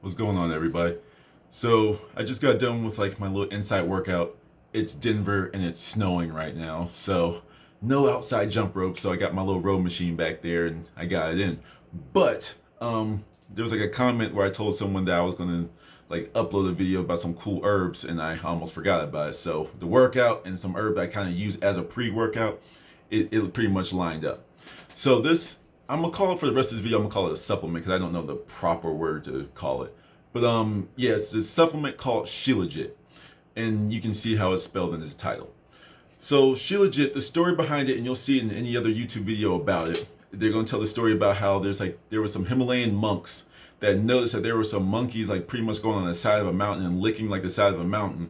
What's going on, everybody? So I just got done with like my little inside workout. It's Denver and it's snowing right now, so no outside jump rope. So I got my little row machine back there and I got it in. But there was like a comment where I told someone that I was gonna like upload a video about some cool herbs, and I almost forgot about it. So the workout and some herb that I kind of use as a pre-workout, it pretty much lined up. So this, I'm gonna call it, for the rest of this video, I'm gonna call it a supplement because I don't know the proper word to call it. But yeah, it's a supplement called Shilajit, and you can see how it's spelled in its title. So Shilajit, the story behind it, and you'll see it in any other YouTube video about it. They're gonna tell the story about how there were some Himalayan monks that noticed that there were some monkeys like pretty much going on the side of a mountain and licking like the side of a mountain,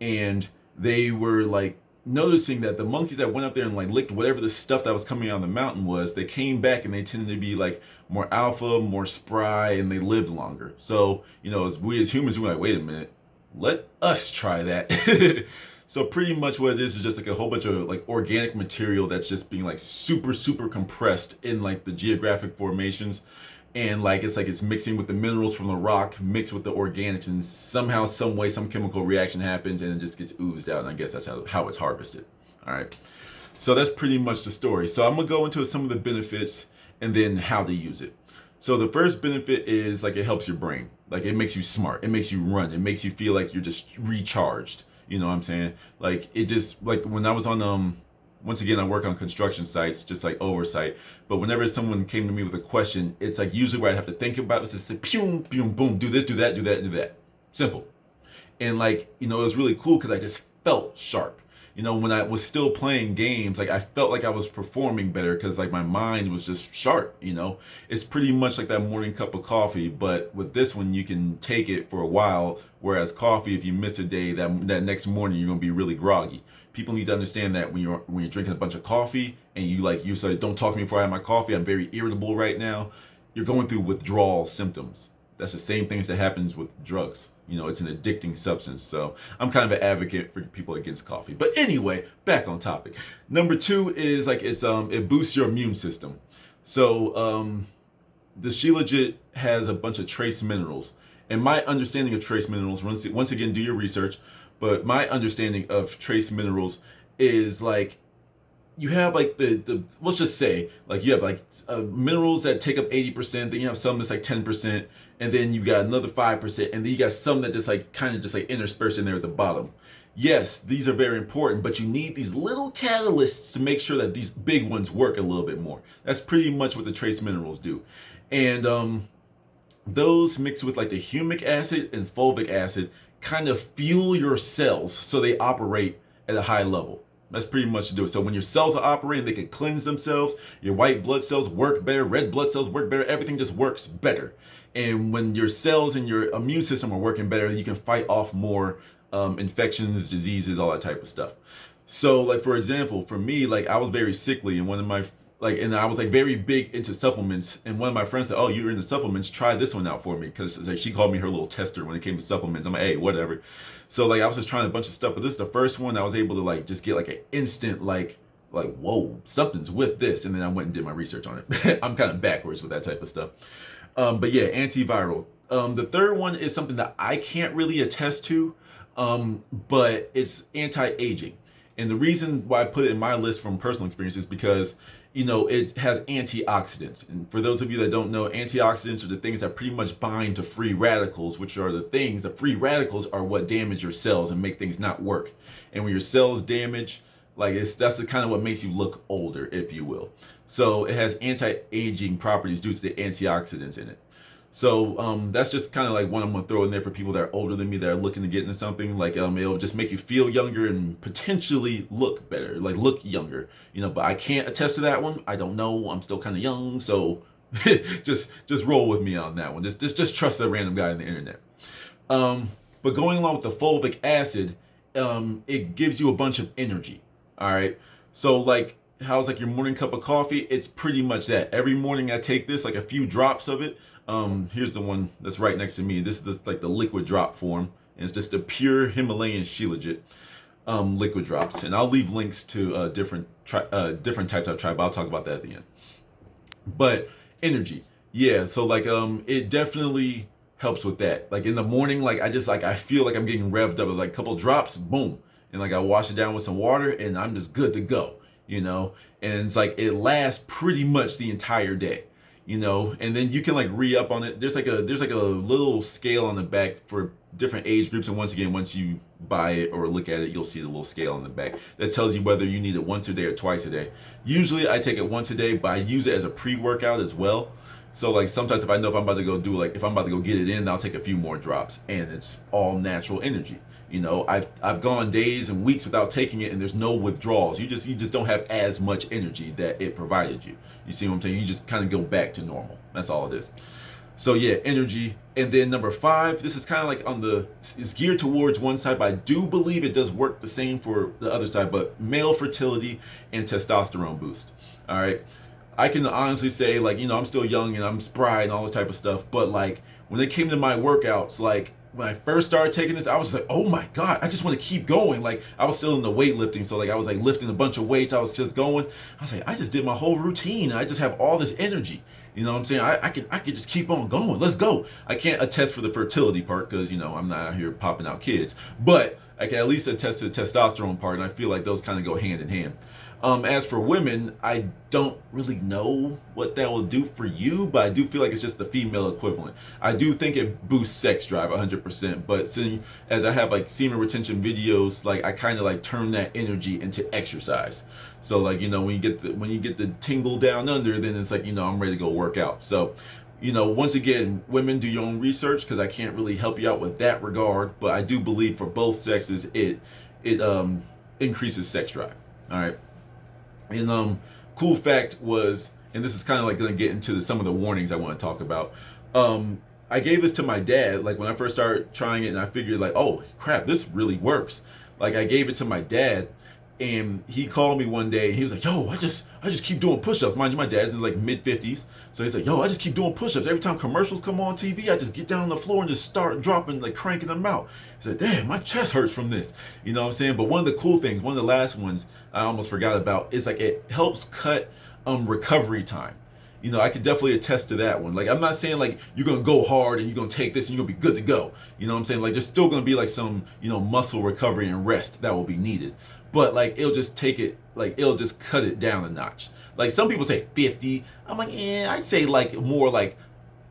and they were like noticing that the monkeys that went up there and like licked whatever the stuff that was coming out of the mountain was, they came back and they tended to be like more alpha, more spry, and they lived longer. So, you know, as we as humans, we're like, wait a minute, let us try that. So pretty much what it is just like a whole bunch of like organic material that's just being like super compressed in like the geographic formations, and like it's mixing with the minerals from the rock mixed with the organics, and somehow some way some chemical reaction happens and it just gets oozed out, and I guess that's how it's harvested. All right, so that's pretty much the story. So I'm gonna go into some of the benefits and then how to use it. So the first benefit is like it helps your brain. Like it makes you smart, it makes you run, it makes you feel like you're just recharged. You know what I'm saying? Like it just, like when I was on once again, I work on construction sites, just like oversight. But whenever someone came to me with a question, it's like usually where I have to think about it. It's just like, boom, boom, boom, do this, do that, do that, do that. Simple. And like, you know, it was really cool because I just felt sharp. You know, when I was still playing games, like I felt like I was performing better because like my mind was just sharp, you know. It's pretty much like that morning cup of coffee, but with this one you can take it for a while, whereas coffee, if you miss a day, that next morning you're gonna be really groggy. People need to understand that when you're drinking a bunch of coffee and you say, don't talk to me before I have my coffee, I'm very irritable right now, you're going through withdrawal symptoms. That's the same things that happens with drugs. You know, it's an addicting substance. So I'm kind of an advocate for people against coffee. But anyway, back on topic. Number two is like it boosts your immune system. So the Shilajit has a bunch of trace minerals. And my understanding of trace minerals, once again, do your research. But my understanding of trace minerals is like you have like the let's just say like you have like minerals that take up 80%, then you have some that's like 10%, and then you got another 5%, and then you got some that just like kind of just like interspersed in there at the bottom. Yes, these are very important, but you need these little catalysts to make sure that these big ones work a little bit more. That's pretty much what the trace minerals do. And those mixed with like the humic acid and fulvic acid kind of fuel your cells so they operate at a high level. That's pretty much to do it. So when your cells are operating, they can cleanse themselves. Your white blood cells work better. Red blood cells work better. Everything just works better. And when your cells and your immune system are working better, you can fight off more infections, diseases, all that type of stuff. So like, for example, for me, like I was very sickly, and and I was like very big into supplements, and one of my friends said, oh, you're into supplements, try this one out for me, because like she called me her little tester when it came to supplements. I'm like, hey, whatever. So like I was just trying a bunch of stuff, but this is the first one I was able to like just get like an instant like whoa, something's with this. And then I went and did my research on it. I'm kind of backwards with that type of stuff. But yeah, antiviral. The third one is something that I can't really attest to, but it's anti-aging. And the reason why I put it in my list from personal experience is because, you know, it has antioxidants. And for those of you that don't know, antioxidants are the things that pretty much bind to free radicals, which are the free radicals are what damage your cells and make things not work. And when your cells damage, like that's the kind of what makes you look older, if you will. So it has anti-aging properties due to the antioxidants in it. So that's just kind of like one I'm gonna throw in there for people that are older than me that are looking to get into something. Like it'll just make you feel younger and potentially look better, like look younger, you know. But I can't attest to that one. I don't know. I'm still kind of young, so just roll with me on that one. Just trust the random guy on the internet. But going along with the fulvic acid, it gives you a bunch of energy. All right. So like how's like your morning cup of coffee? It's pretty much that. Every morning I take this, like a few drops of it. Here's the one that's right next to me. This is like the liquid drop form, and it's just the pure Himalayan Shilajit liquid drops. And I'll leave links to different types I've tried, but I'll talk about that at the end. But energy, yeah. So like it definitely helps with that. Like in the morning, like I feel like I'm getting revved up with like a couple drops, boom, and like I wash it down with some water, and I'm just good to go, you know. And it's like it lasts pretty much the entire day, you know. And then you can like re-up on it. There's like a little scale on the back for different age groups, and once again, once you buy it or look at it, you'll see the little scale on the back that tells you whether you need it once a day or twice a day. Usually I take it once a day, but I use it as a pre-workout as well. So like sometimes if I know if I'm about to go do like if I'm about to go get it in, I'll take a few more drops, and it's all natural energy. You know, I've gone days and weeks without taking it, and there's no withdrawals. You just don't have as much energy that it provided you. You see what I'm saying? You just kind of go back to normal. That's all it is. So yeah, energy. And then number 5, this is kind of like it's geared towards one side, but I do believe it does work the same for the other side, but male fertility and testosterone boost. All right. I can honestly say, like, you know, I'm still young and I'm spry and all this type of stuff, but like when it came to my workouts, like when I first started taking this, I was just like, oh my God, I just want to keep going. Like I was still in the weightlifting. So like I was like lifting a bunch of weights. I was just going. I was like, I just did my whole routine. I just have all this energy. You know what I'm saying? I could just keep on going. Let's go. I can't attest for the fertility part because, you know, I'm not out here popping out kids. But I can at least attest to the testosterone part, and I feel like those kind of go hand in hand. As for women, I don't really know what that will do for you, but I do feel like it's just the female equivalent. I do think it boosts sex drive 100%, but seeing as I have like semen retention videos, like I kind of like turn that energy into exercise. So like, you know, when you get the tingle down under, then it's like, you know, I'm ready to go work out. So, you know, once again, women, do your own research because I can't really help you out with that regard, but I do believe for both sexes it increases sex drive. All right. And cool fact was, and this is kind of like going to get into some of the warnings I want to talk about. I gave this to my dad like when I first started trying it, and I figured like, oh crap, this really works. Like I gave it to my dad, and he called me one day and he was like, yo, I just keep doing push-ups. Mind you, my dad's in like mid-50s. So he's like, yo, I just keep doing push-ups. Every time commercials come on TV, I just get down on the floor and just start dropping, like cranking them out. He's like, damn, my chest hurts from this. You know what I'm saying? But one of the cool things, one of the last ones I almost forgot about, is like it helps cut recovery time. You know, I could definitely attest to that one. Like, I'm not saying like you're gonna go hard and you're gonna take this and you're gonna be good to go. You know what I'm saying? Like, there's still gonna be like some, you know, muscle recovery and rest that will be needed. But like, it'll just it'll just cut it down a notch. Like some people say 50. I'm like, I'd say like more like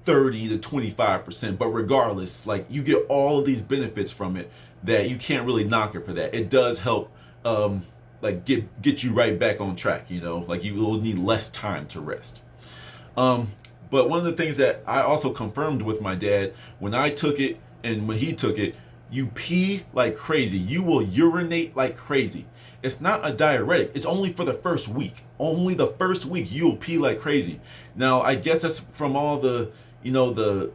30 to 25%. But regardless, like you get all of these benefits from it that you can't really knock it for that. It does help like get you right back on track, you know, like you will need less time to rest. But one of the things that I also confirmed with my dad when I took it and when he took it, you pee like crazy. You will urinate like crazy. It's not a diuretic. It's only for the first week. Only the first week you'll pee like crazy. Now, I guess that's from all the, you know, the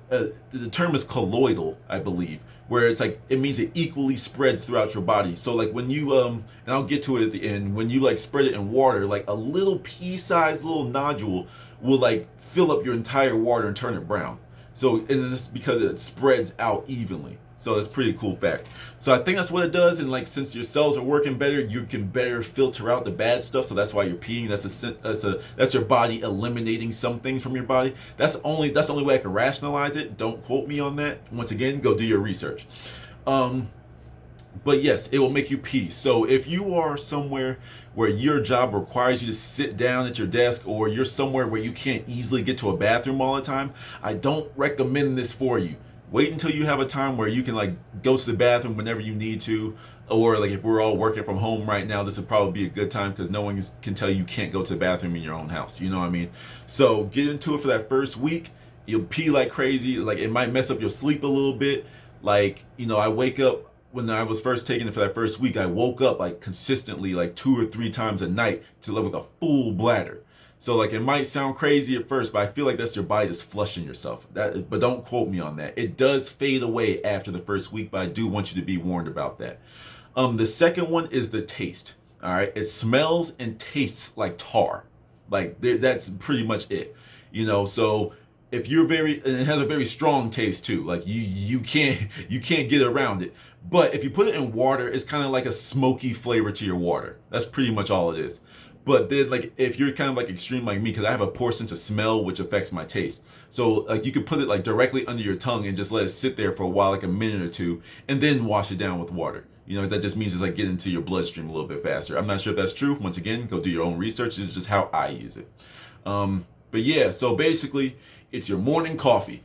term is colloidal, I believe, where it's like, it means it equally spreads throughout your body. So like when you, and I'll get to it at the end, when you like spread it in water, like a little pea-sized little nodule will like fill up your entire water and turn it brown. So and it's because it spreads out evenly. So it's pretty cool fact. So I think that's what it does. And like, since your cells are working better, you can better filter out the bad stuff. So that's why you're peeing. That's your body eliminating some things from your body. That's the only way I can rationalize it. Don't quote me on that. Once again, go do your research. But yes, it will make you pee. So if you are somewhere where your job requires you to sit down at your desk, or you're somewhere where you can't easily get to a bathroom all the time, I don't recommend this for you. Wait until you have a time where you can like go to the bathroom whenever you need to, or like if we're all working from home right now, this would probably be a good time because no one can tell you can't go to the bathroom in your own house. You know what I mean? So get into it for that first week. You'll pee like crazy. Like it might mess up your sleep a little bit. Like, you know, I wake up when I was first taking it for that first week, I woke up like consistently like 2 or 3 times a night to live with a full bladder. So like it might sound crazy at first, but I feel like that's your body just flushing yourself. But don't quote me on that. It does fade away after the first week, but I do want you to be warned about that. The second one is the taste. All right, it smells and tastes like tar. Like that's pretty much it. You know, so if you're and it has a very strong taste too. Like you can't get around it. But if you put it in water, it's kind of like a smoky flavor to your water. That's pretty much all it is. But then like if you're kind of like extreme like me, because I have a poor sense of smell which affects my taste. So like you could put it like directly under your tongue and just let it sit there for a while, like a minute or two, and then wash it down with water. You know, that just means it's like getting into your bloodstream a little bit faster. I'm not sure if that's true. Once again, go do your own research. This is just how I use it. But yeah, so basically it's your morning coffee.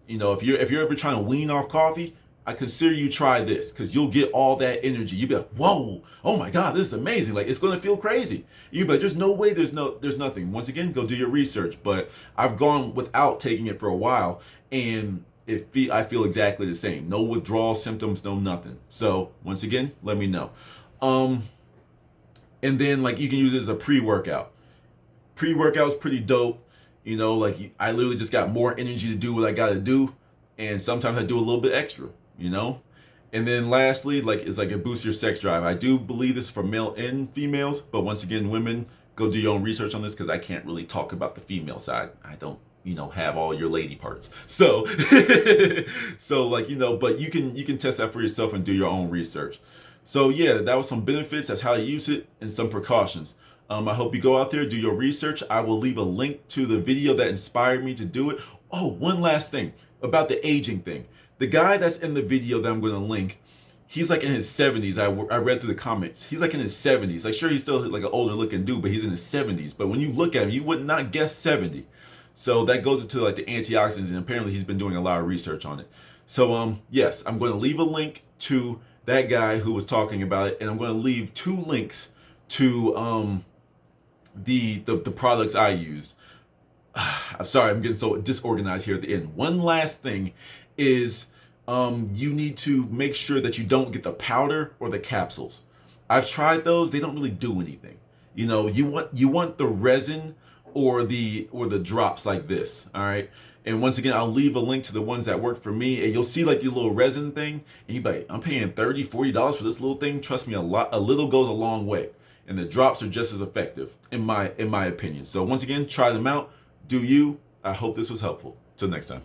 You know, if you're ever trying to wean off coffee, I consider you try this because you'll get all that energy. You'll be like, whoa, oh my God, this is amazing. Like it's gonna feel crazy. You'll be like, there's no way, there's nothing. Once again, go do your research. But I've gone without taking it for a while, and I feel exactly the same. No withdrawal symptoms, no nothing. So once again, let me know. And then like you can use it as a pre-workout. Pre-workout's pretty dope. You know, like I literally just got more energy to do what I gotta do, and sometimes I do a little bit extra, you know? And then lastly, like it's like it boosts your sex drive. I do believe this is for male and females, but once again, women, go do your own research on this because I can't really talk about the female side. I don't, you know, have all your lady parts. So so like, you know, but you can test that for yourself and do your own research. So yeah, that was some benefits, that's how to use it, and some precautions. I hope you go out there, do your research. I will leave a link to the video that inspired me to do it. Oh, one last thing about the aging thing. The guy that's in the video that I'm going to link, he's like in his 70s. I read through the comments. He's like in his 70s. Like sure, he's still like an older looking dude, but he's in his 70s. But when you look at him, you would not guess 70. So that goes into like the antioxidants, and apparently he's been doing a lot of research on it. So yes, I'm going to leave a link to that guy who was talking about it, and I'm going to leave 2 links to the products I used. I'm sorry, I'm getting so disorganized here at the end. One last thing is you need to make sure that you don't get the powder or the capsules. I've tried those, they don't really do anything. You know, you want the resin or the drops like this, all right? And once again, I'll leave a link to the ones that work for me, and you'll see like the little resin thing, and you'll be like, I'm paying $30, $40 for this little thing. Trust me, a little goes a long way. And the drops are just as effective in my opinion. So once again, try them out. Do you. I hope this was helpful. Till next time.